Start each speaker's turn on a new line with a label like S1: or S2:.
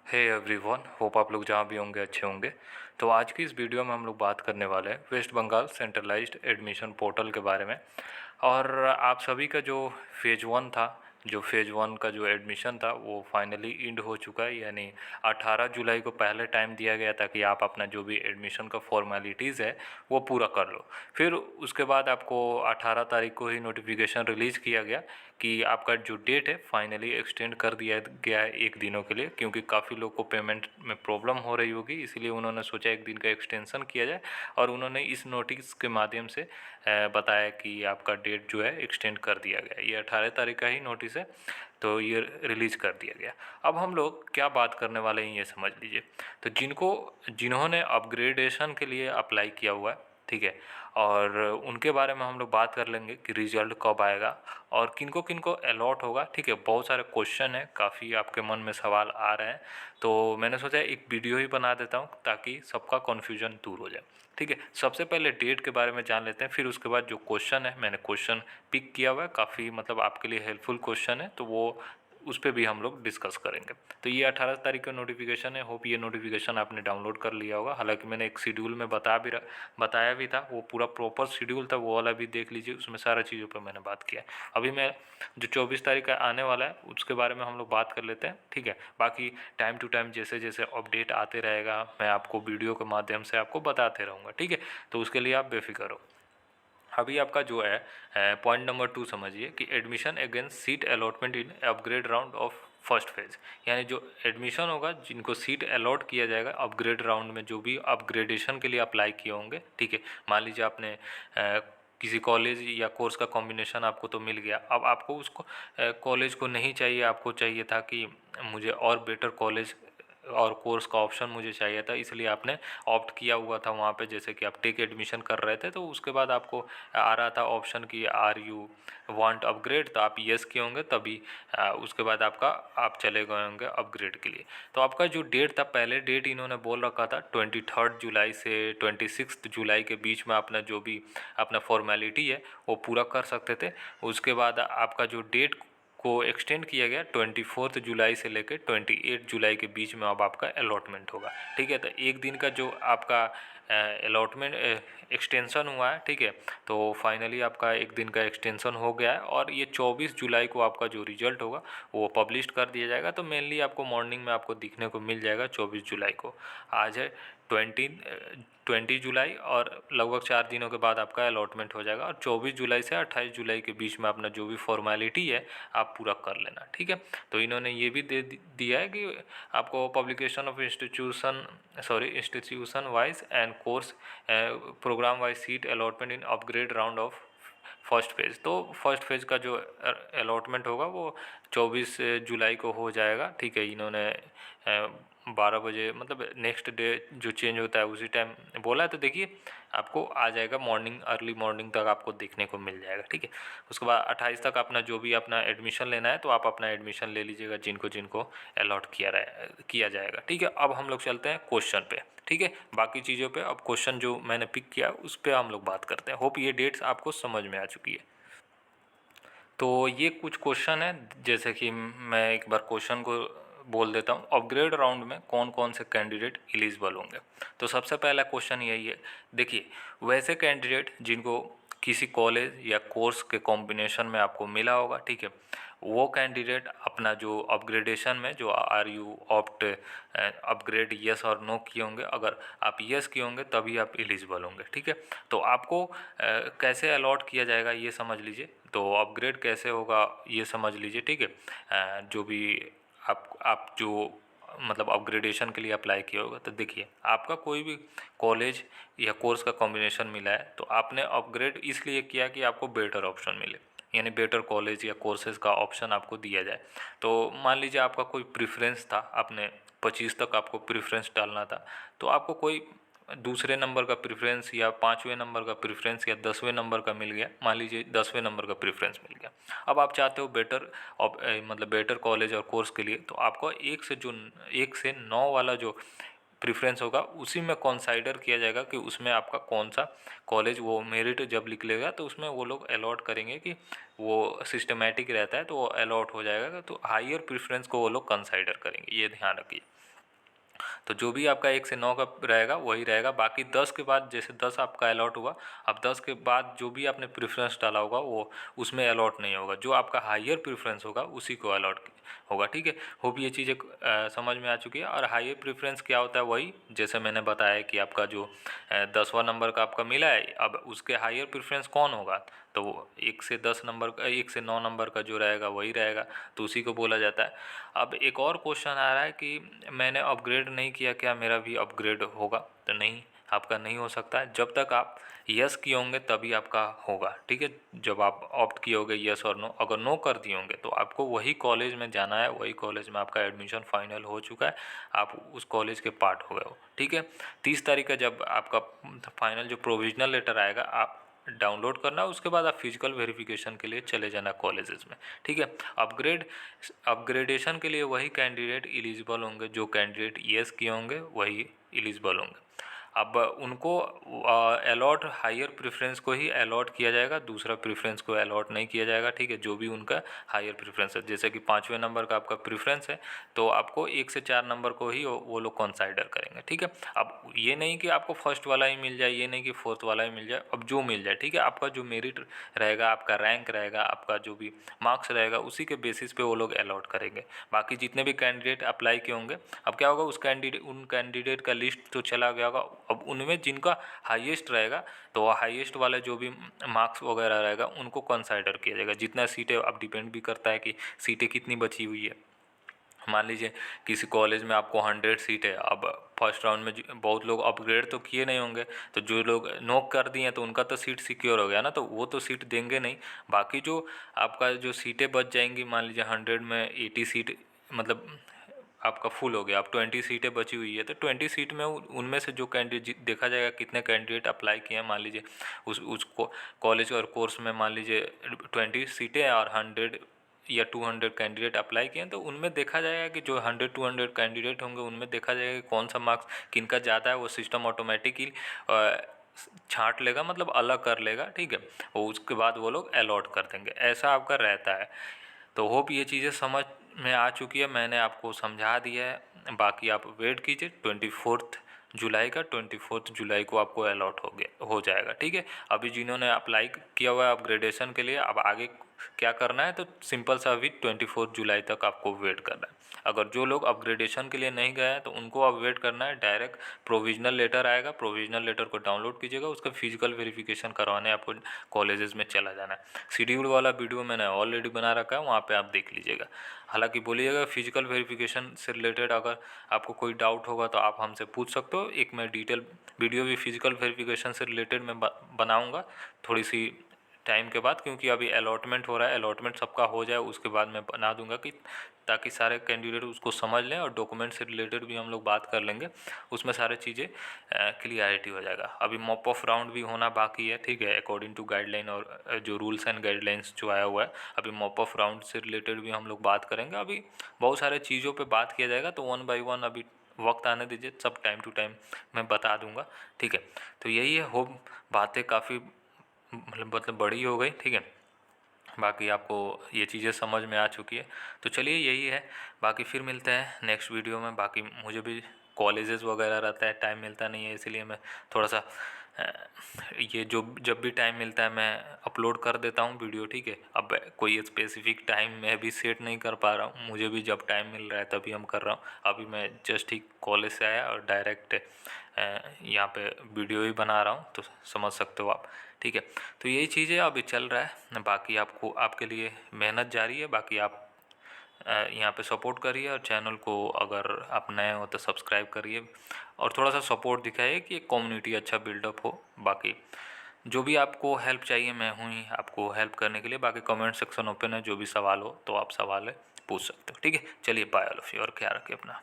S1: Hey everyone, hope आप लोग जहाँ भी होंगे अच्छे होंगे। तो आज की इस वीडियो में हम लोग बात करने वाले हैं West Bengal centralized admission portal के बारे में। और आप सभी का जो फेज़ वन का जो एडमिशन था वो फाइनली इंड हो चुका है। यानी 18 जुलाई को पहले टाइम दिया गया था कि आप अपना जो भी एडमिशन का फॉर्मेलिटीज़ है वो पूरा कर लो। फिर उसके बाद आपको 18 तारीख को ही नोटिफिकेशन रिलीज़ किया गया कि आपका जो डेट है फाइनली एक्सटेंड कर दिया गया है एक दिनों के लिए, क्योंकि काफ़ी लोग को पेमेंट में प्रॉब्लम हो रही होगी, इसीलिए उन्होंने सोचा एक दिन का एक्सटेंशन किया जाए। और उन्होंने इस नोटिस के माध्यम से बताया कि आपका डेट जो है एक्सटेंड कर दिया गया। ये 18 तारीख का ही नोटिस है, तो ये रिलीज़ कर दिया गया। अब हम लोग क्या बात करने वाले हैं ये समझ लीजिए। तो जिन्होंने अपग्रेडेशन के लिए अप्लाई किया हुआ है, ठीक है, और उनके बारे में हम लोग बात कर लेंगे कि रिजल्ट कब आएगा और किनको किनको अलॉट होगा। ठीक है, बहुत सारे क्वेश्चन है, काफ़ी आपके मन में सवाल आ रहे हैं, तो मैंने सोचा एक वीडियो ही बना देता हूँ ताकि सबका कन्फ्यूजन दूर हो जाए। ठीक है, सबसे पहले डेट के बारे में जान लेते हैं, फिर उसके बाद जो क्वेश्चन है, मैंने क्वेश्चन पिक किया हुआ है, काफ़ी मतलब आपके लिए हेल्पफुल क्वेश्चन है, तो वो उस पर भी हम लोग डिस्कस करेंगे। तो ये 18 तारीख का नोटिफिकेशन है, होप ये नोटिफिकेशन आपने डाउनलोड कर लिया होगा। हालांकि मैंने एक शेड्यूल में बताया भी था, वो पूरा प्रॉपर शेड्यूल था, वो वाला भी देख लीजिए, उसमें सारा चीज़ों पर मैंने बात किया है। अभी मैं जो 24 तारीख का आने वाला है उसके बारे में हम लोग बात कर लेते हैं। ठीक है, बाकी टाइम टू टाइम जैसे जैसे अपडेट आते रहेगा मैं आपको वीडियो के माध्यम से आपको बताते रहूँगा। ठीक है, तो उसके लिए आप बेफिक्र हो। अभी आपका जो है पॉइंट नंबर 2 समझिए कि admission against seat allotment in upgrade round of first phase. यानी जो एडमिशन होगा, जिनको सीट अलॉट किया जाएगा अपग्रेड राउंड में, जो भी अपग्रेडेशन के लिए अप्लाई किए होंगे। ठीक है, मान लीजिए आपने किसी कॉलेज या कोर्स का कॉम्बिनेशन आपको तो मिल गया, अब आपको उसको कॉलेज को नहीं चाहिए, आपको चाहिए था कि मुझे और बेटर कॉलेज और कोर्स का ऑप्शन मुझे चाहिए था, इसलिए आपने ऑप्ट किया हुआ था वहाँ पे। जैसे कि आप टेक एडमिशन कर रहे थे, तो उसके बाद आपको आ रहा था ऑप्शन कि आर यू वांट अपग्रेड, तो आप यस किए होंगे, तभी उसके बाद आप चले गए होंगे अपग्रेड के लिए। तो आपका जो डेट था, पहले डेट इन्होंने बोल रखा था 23 जुलाई से 26 जुलाई के बीच में अपना जो भी अपना फॉर्मेलिटी है वो पूरा कर सकते थे। उसके बाद आपका जो डेट को एक्सटेंड किया गया 24 जुलाई से लेकर 28 जुलाई के बीच में अब आपका अलॉटमेंट होगा। ठीक है, तो एक दिन का जो आपका अलॉटमेंट एक्सटेंशन हुआ है, ठीक है, तो फाइनली आपका एक दिन का एक्सटेंशन हो गया है। और ये 24 जुलाई को आपका जो रिजल्ट होगा वो पब्लिश कर दिया जाएगा। तो मेनली आपको मॉर्निंग में आपको दिखने को मिल जाएगा 24 जुलाई को। आज है 20 जुलाई, और लगभग 4 दिनों के बाद आपका अलॉटमेंट हो जाएगा। और 24 जुलाई से 28 जुलाई के बीच में अपना जो भी फॉर्मेलिटी है आप पूरा कर लेना। ठीक है, तो इन्होंने ये भी दे दिया है कि आपको publication of institution wise and course program wise seat allotment in upgrade round of first phase. तो फर्स्ट फेज़ का जो अलॉटमेंट होगा वो 24 जुलाई को हो जाएगा। ठीक है, इन्होंने 12 बजे मतलब नेक्स्ट डे जो चेंज होता है उसी टाइम बोला है। तो देखिए आपको आ जाएगा मॉर्निंग, अर्ली मॉर्निंग तक आपको देखने को मिल जाएगा। ठीक है, उसके बाद 28 तक अपना जो भी अपना एडमिशन लेना है तो आप अपना एडमिशन ले लीजिएगा, जिनको जिनको अलॉट किया जाएगा। ठीक है, अब हम लोग चलते हैं क्वेश्चन पे। ठीक है, बाकी चीज़ों पे अब क्वेश्चन जो मैंने पिक किया उस पर हम लोग बात करते हैं। होप ये डेट्स आपको समझ में आ चुकी है। तो ये कुछ क्वेश्चन है, जैसे कि मैं एक बार क्वेश्चन को बोल देता हूँ। अपग्रेड राउंड में कौन कौन से कैंडिडेट एलिजिबल होंगे। तो सबसे पहला क्वेश्चन यही है, देखिए वैसे कैंडिडेट जिनको किसी कॉलेज या कोर्स के कॉम्बिनेशन में आपको मिला होगा, ठीक है, वो कैंडिडेट अपना जो अपग्रेडेशन में जो are you opt upgrade yes और नो किए होंगे, अगर आप यस किए होंगे तभी आप एलिजिबल होंगे। ठीक है, तो आपको कैसे अलॉट किया जाएगा ये समझ लीजिए, तो अपग्रेड कैसे होगा ये समझ लीजिए। ठीक है, जो भी आप जो मतलब अपग्रेडेशन के लिए अप्लाई किया होगा, तो देखिए आपका कोई भी कॉलेज या कोर्स का कॉम्बिनेशन मिला है तो आपने अपग्रेड इसलिए किया कि आपको बेटर ऑप्शन मिले, यानी बेटर कॉलेज या कोर्सेज का ऑप्शन आपको दिया जाए। तो मान लीजिए आपका कोई प्रेफरेंस था, आपने 25 तक आपको प्रेफरेंस डालना था, तो आपको कोई दूसरे नंबर का प्रेफरेंस या 5वें नंबर का प्रेफरेंस या 10वें नंबर का मिल गया, मान लीजिए 10वें नंबर का प्रेफरेंस मिल गया। अब आप चाहते हो मतलब बेटर कॉलेज और कोर्स के लिए, तो आपको 1 से 9 वाला जो प्रेफरेंस होगा उसी में कंसाइडर किया जाएगा कि उसमें आपका कौन सा कॉलेज, वो मेरिट जब निकलेगा तो उसमें वो लोग अलॉट करेंगे कि वो सिस्टमेटिक रहता है तो वो अलॉट हो जाएगा, तो हायर प्रेफरेंस को वो लोग कंसाइडर करेंगे, ये ध्यान रखिए। तो जो भी आपका 1 से 9 का रहेगा वही रहेगा। बाकी 10 के बाद, जैसे 10 आपका अलॉट हुआ, अब 10 के बाद जो भी आपने प्रेफरेंस डाला होगा वो उसमें अलॉट नहीं होगा, जो आपका हायर प्रेफरेंस होगा उसी को अलॉट होगा। ठीक है, होप ये चीज़ें समझ में आ चुकी है। और हायर प्रेफरेंस क्या होता है, वही जैसे मैंने बताया कि आपका जो 10वां नंबर का आपका मिला है, अब उसके हायर प्रेफरेंस कौन होगा, तो वो 1 से 10 नंबर का, 1 से 9 नंबर का जो रहेगा वही रहेगा, तो उसी को बोला जाता है। अब एक और क्वेश्चन आ रहा है कि मैंने अपग्रेड नहीं किया, क्या मेरा भी अपग्रेड होगा? तो नहीं, आपका नहीं हो सकता है। जब तक आप यस किए होंगे तभी आपका होगा। ठीक है, जब आप ऑप्ट किए होंगे यस और नो, अगर नो कर दिए होंगे तो आपको वही कॉलेज में जाना है, वही कॉलेज में आपका एडमिशन फाइनल हो चुका है, आप उस कॉलेज के पार्ट हो गए हो। ठीक है, 30 तारीख का जब आपका फाइनल जो प्रोविजनल लेटर आएगा, आप डाउनलोड करना, उसके बाद आप फिजिकल वेरिफिकेशन के लिए चले जाना कॉलेजेस में। ठीक है, अपग्रेडेशन के लिए वही कैंडिडेट एलिजिबल होंगे, जो कैंडिडेट यस किए होंगे वही एलिजिबल होंगे। अब उनको अलॉट हायर प्रेफरेंस को ही अलॉट किया जाएगा, दूसरा प्रेफरेंस को अलॉट नहीं किया जाएगा। ठीक है, जो भी उनका हायर प्रेफरेंस है, जैसे कि 5वें नंबर का आपका प्रेफरेंस है तो आपको 1 से 4 नंबर को ही वो लोग कंसाइडर करेंगे। ठीक है, अब ये नहीं कि आपको फर्स्ट वाला ही मिल जाए, ये नहीं कि फोर्थ वाला ही मिल जाए, अब जो मिल जाए। ठीक है, आपका जो मेरिट रहेगा, आपका रैंक रहेगा, आपका जो भी मार्क्स रहेगा, उसी के बेसिस पे वो लोग अलॉट करेंगे। बाकी जितने भी कैंडिडेट अप्लाई किए होंगे, अब क्या होगा, उन कैंडिडेट का लिस्ट तो चला गया होगा, अब उनमें जिनका हाईएस्ट रहेगा तो वो हाईएस्ट वाला जो भी मार्क्स वगैरह रहेगा उनको कंसाइडर किया जाएगा। जितना सीटें, अब डिपेंड भी करता है कि सीटें कितनी बची हुई है। मान लीजिए किसी कॉलेज में आपको 100 सीट है, अब फर्स्ट राउंड में बहुत लोग अपग्रेड तो किए नहीं होंगे, तो जो लोग नॉक कर दिए तो उनका तो सीट सिक्योर हो गया ना, तो वो तो सीट देंगे नहीं। बाकी जो आपका जो सीटें बच जाएंगी, मान लीजिए 100 में 80 सीट, मतलब आपका फुल हो गया, अब 20 सीटें बची हुई है, तो 20 सीट में उनमें से जो कैंडिडेट देखा जाएगा, कितने कैंडिडेट अप्लाई किए हैं। मान लीजिए उसको कॉलेज और कोर्स में मान लीजिए 20 सीटें हैं और 100 या 200 कैंडिडेट अप्लाई किए हैं, तो उनमें देखा जाएगा कि जो 100-200 कैंडिडेट होंगे उनमें देखा जाएगा कि कौन सा मार्क्स किनका ज़्यादा है, वो सिस्टम ऑटोमेटिकली छांट लेगा, मतलब अलग कर लेगा। ठीक है, वो उसके बाद वो लोग अलॉट कर देंगे, ऐसा आपका रहता है। तो होप ये चीज़ें समझ में आ चुकी है, मैंने आपको समझा दिया है। बाकी आप वेट कीजिए 24 जुलाई का, 24 जुलाई को आपको अलॉट हो जाएगा। ठीक है, अभी जिन्होंने अप्लाई किया हुआ है अपग्रेडेशन के लिए, अब आगे क्या करना है, तो सिंपल सा अभी 24 जुलाई तक आपको वेट करना है। अगर जो लोग अपग्रेडेशन के लिए नहीं गए हैं तो उनको अब वेट करना है, डायरेक्ट प्रोविजनल लेटर आएगा, प्रोविजनल लेटर को डाउनलोड कीजिएगा, उसका फिजिकल वेरिफिकेशन करवाने आपको कॉलेजेस में चला जाना है। शेड्यूल वाला वीडियो मैंने ऑलरेडी बना रखा है, वहाँ पे आप देख लीजिएगा। हालांकि बोलिएगा फिजिकल वेरिफिकेशन से रिलेटेड अगर आपको कोई डाउट होगा तो आप हमसे पूछ सकते हो। एक मैं डिटेल वीडियो भी फिजिकल वेरिफिकेशन से रिलेटेड मैं बनाऊँगा थोड़ी सी टाइम के बाद, क्योंकि अभी अलॉटमेंट हो रहा है, अलॉटमेंट सबका हो जाए उसके बाद मैं बना दूंगा, कि ताकि सारे कैंडिडेट उसको समझ लें, और डॉक्यूमेंट से रिलेटेड भी हम लोग बात कर लेंगे, उसमें सारे चीज़ें क्लियरिटी हो जाएगा। अभी मॉप ऑफ राउंड भी होना बाकी है। ठीक है, अकॉर्डिंग टू गाइडलाइन और जो रूल्स एंड गाइडलाइंस जो आया हुआ है, अभी मॉप ऑफ राउंड से रिलेटेड भी हम लोग बात करेंगे। अभी बहुत सारे चीज़ों पर बात किया जाएगा, तो 1 बाई 1 अभी वक्त आने दीजिए, सब टाइम टू टाइम मैं बता दूंगा। ठीक है, तो यही है। होप बातें काफ़ी मतलब बड़ी हो गई। ठीक है, बाकी आपको ये चीज़ें समझ में आ चुकी है, तो चलिए यही है। बाकी फिर मिलते हैं नेक्स्ट वीडियो में। बाकी मुझे भी कॉलेजेस वगैरह रहता है, टाइम मिलता नहीं है, इसीलिए मैं थोड़ा सा ये जो जब भी टाइम मिलता है मैं अपलोड कर देता हूँ वीडियो। ठीक है, अब कोई स्पेसिफिक टाइम मैं भी सेट नहीं कर पा रहा हूँ, मुझे भी जब टाइम मिल रहा है तभी हम कर रहा हूँ। अभी मैं जस्ट ही कॉलेज से आया और डायरेक्ट यहाँ पे वीडियो ही बना रहा हूँ, तो समझ सकते हो आप। ठीक है, तो यही चीज़ें अभी चल रहा है। बाकी आपको, आपके लिए मेहनत जारी है। बाकी आप यहाँ पे सपोर्ट करिए, और चैनल को अगर आप नए हो तो सब्सक्राइब करिए, और थोड़ा सा सपोर्ट दिखाइए कि एक कम्युनिटी अच्छा बिल्डअप हो। बाकी जो भी आपको हेल्प चाहिए, मैं हूँ ही आपको हेल्प करने के लिए। बाकी कमेंट सेक्शन ओपन है, जो भी सवाल हो तो आप सवाल है पूछ सकते हो। ठीक है, चलिए बाय ऑल ऑफ यू, और ख्याल रखिए अपना।